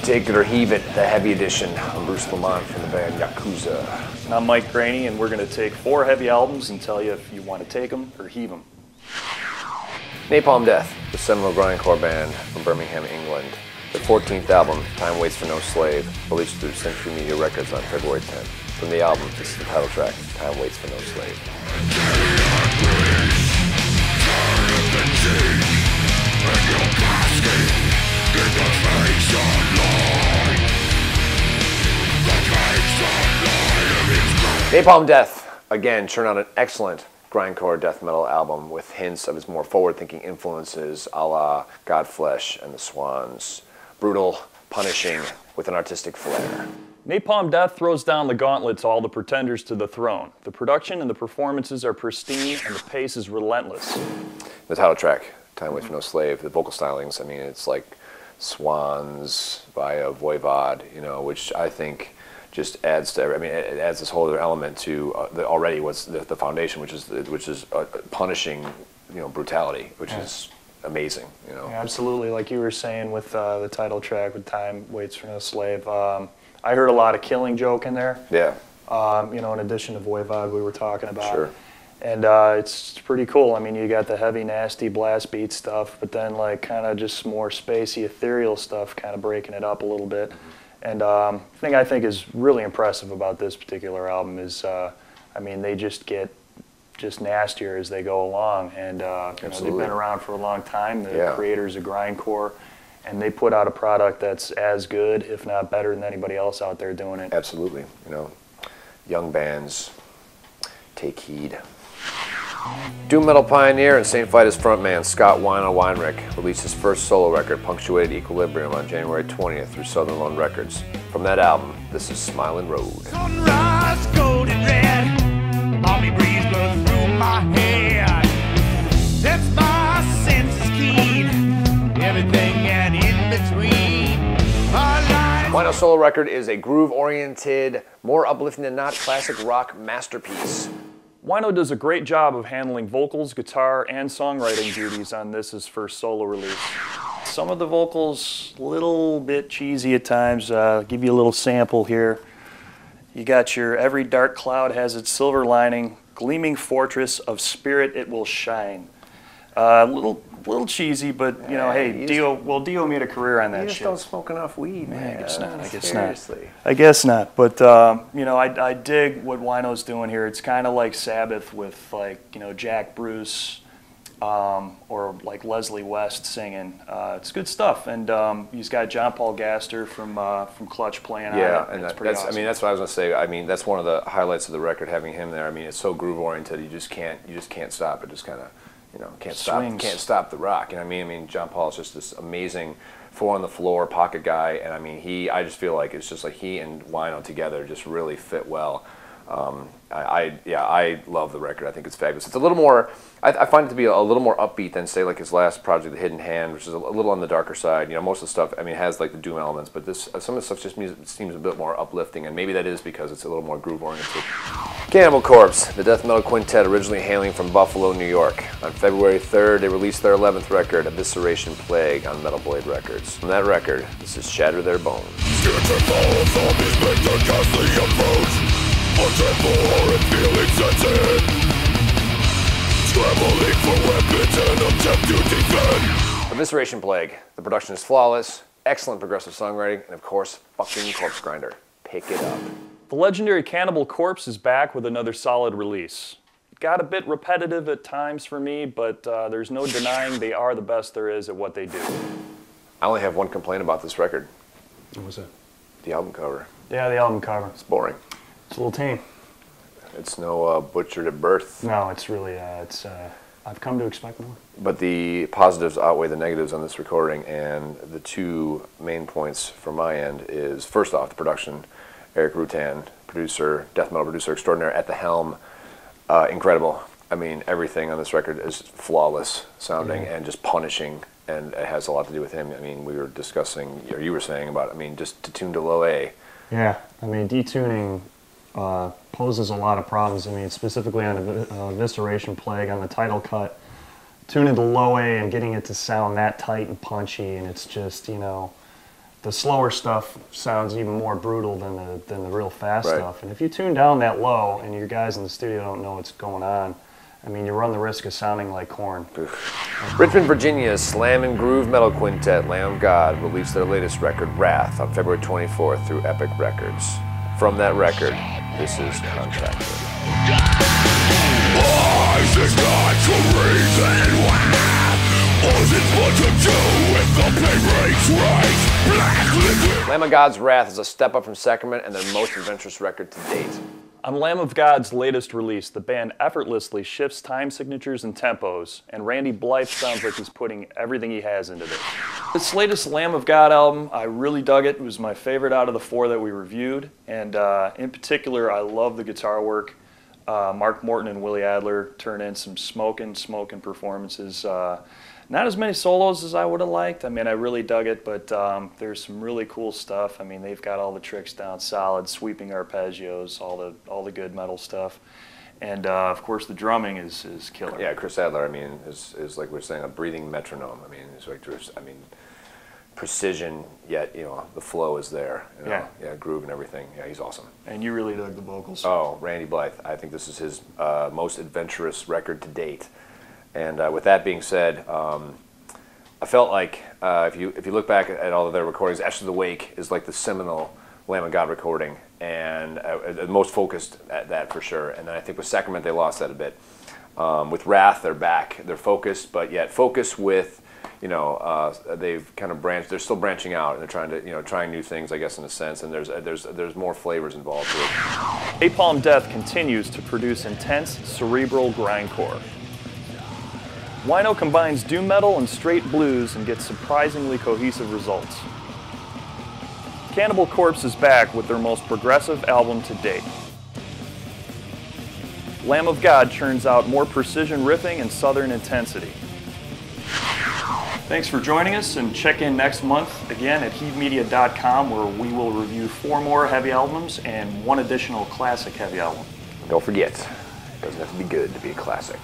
Take It or Heave It, the heavy edition. I'm Bruce Lamont from the band Yakuza. And I'm Mike Greaney, and we're going to take 4 heavy albums and tell you if you want to take them or heave them. Napalm Death, the seminal grindcore band from Birmingham, England. Their 14th album, Time Waits for No Slave, released through Century Media Records on February 10th. From the album, this is the title track, Time Waits for No Slave. Napalm Death, again, churn out an excellent grindcore death metal album with hints of his more forward-thinking influences a la Godflesh and the Swans. Brutal, punishing, with an artistic flair. Napalm Death throws down the gauntlet to all the pretenders to the throne. The production and the performances are pristine, and the pace is relentless. The title track, Time Waits for No Slave, the vocal stylings, I mean, it's like Swans via Voivod, you know, which I think just adds to, I mean, it adds this whole other element to already what's the foundation, which is punishing, you know, brutality, which is amazing, you know. Yeah, absolutely, like you were saying with the title track with Time Waits for No Slave. I heard a lot of Killing Joke in there. Yeah. You know, in addition to Voivod we were talking about. Sure. And it's pretty cool. I mean, you got the heavy, nasty blast beat stuff, but then like kind of just more spacey, ethereal stuff, kind of breaking it up a little bit. And the thing I think is really impressive about this particular album is, I mean, they just get just nastier as they go along. And you know, they've been around for a long time. The creators of grindcore, and they put out a product that's as good, if not better, than anybody else out there doing it. Absolutely. You know, young bands, take heed. Doom metal pioneer and Saint Vitus frontman Scott Wino Weinrich released his first solo record, Punctuated Equilibrium, on January 20th through Southern Lone Records. From that album, this is Smiling Road. Sunrise, golden red, balmy breeze blows through my head. Sets my senses keen, everything and in between. Wino's solo record is a groove-oriented, more uplifting than not classic rock masterpiece. Wino does a great job of handling vocals, guitar, and songwriting duties on this, his first solo release. Some of the vocals, a little bit cheesy at times. I'll give you a little sample here. You got your every dark cloud has its silver lining, gleaming fortress of spirit it will shine. Little cheesy, but you know, hey, Dio made a career on that shit. You just don't smoke enough weed, man. I guess not. I guess Seriously. not. I guess not. But you know, I dig what Wino's doing here. It's kind of like Sabbath with like, you know, Jack Bruce or like Leslie West singing. It's good stuff. And he's got John Paul Gaster from Clutch playing on it. Yeah, and that's awesome. I mean, that's what I was gonna say. I mean, that's one of the highlights of the record, having him there. I mean, it's so groove oriented. You just can't stop it. Just kind of, you know, can't stop the rock. You know what I mean? I mean, John Paul is just this amazing 4 on the floor pocket guy, and I mean, I just feel like it's just like he and Wino together just really fit well. I love the record. I think it's fabulous. It's a little more, I find it to be a little more upbeat than, say, like his last project, The Hidden Hand, which is a little on the darker side. You know, most of the stuff, I mean, it has like the doom elements, but this, some of the stuff just seems a bit more uplifting, and maybe that is because it's a little more groove oriented. Cannibal Corpse, the death metal quintet originally hailing from Buffalo, New York. On February 3rd, they released their 11th record, Evisceration Plague, on Metal Blade Records. From that record, this is Shatter Their Bones. Evisceration Plague. The production is flawless, excellent progressive songwriting, and of course, fucking corpse grinder. Pick it up. The legendary Cannibal Corpse is back with another solid release. It got a bit repetitive at times for me, but there's no denying they are the best there is at what they do. I only have one complaint about this record. What was it? The album cover. Yeah, the album cover. It's boring. It's a little tame. It's no Butchered at Birth. No, it's really, I've come to expect more. But the positives outweigh the negatives on this recording, and the 2 main points from my end is, first off, the production. Eric Rutan, producer, death metal producer extraordinaire at the helm, incredible. I mean, everything on this record is flawless sounding and just punishing, and it has a lot to do with him. I mean, we were discussing, or you were saying about, I mean, just to tune to low A. Yeah, I mean, detuning poses a lot of problems. I mean, specifically on Evisceration Plague, on the title cut, tuning to low A and getting it to sound that tight and punchy, and it's just, you know, the slower stuff sounds even more brutal than the real fast Right. stuff. And if you tune down that low and your guys in the studio don't know what's going on, I mean, you run the risk of sounding like Korn. Richmond, Virginia's slam and groove metal quintet, Lamb of God, released their latest record, Wrath, on February 24th through Epic Records. From that record, this is Contractor. Is not to reason why, or is it what to do if the pay rate's right? Black liquid. Lamb of God's Wrath is a step up from Sacrament and their most adventurous record to date. On Lamb of God's latest release, the band effortlessly shifts time signatures and tempos, and Randy Blythe sounds like he's putting everything he has into this. This latest Lamb of God album, I really dug it. It was my favorite out of the 4 that we reviewed, and in particular, I love the guitar work. Mark Morton and Willie Adler turn in some smoking performances. Not as many solos as I would have liked. I mean, I really dug it, but there's some really cool stuff. I mean, they've got all the tricks down solid, sweeping arpeggios, all the good metal stuff. And of course, the drumming is killer. Yeah, Chris Adler, I mean, is like we're saying, a breathing metronome. I mean, it's like, precision, yet, you know, the flow is there. You know? Yeah, groove and everything. Yeah, he's awesome. And you really dug the vocals. Oh, Randy Blythe. I think this is his most adventurous record to date. And with that being said, I felt like if you look back at all of their recordings, Ashes of the Wake is like the seminal Lamb of God recording, and the most focused at that for sure. And then I think with Sacrament they lost that a bit. With Wrath they're back, they're focused, but yet focused with, you know, they've kind of branched. They're still branching out, and they're trying to, you know, trying new things, I guess, in a sense. And there's more flavors involved to it. Napalm Death continues to produce intense, cerebral grindcore. Wino combines doom metal and straight blues and gets surprisingly cohesive results. Cannibal Corpse is back with their most progressive album to date. Lamb of God churns out more precision riffing and southern intensity. Thanks for joining us, and check in next month again at HEAVEmedia.com, where we will review 4 more heavy albums and 1 additional classic heavy album. Don't forget, it doesn't have to be good to be a classic.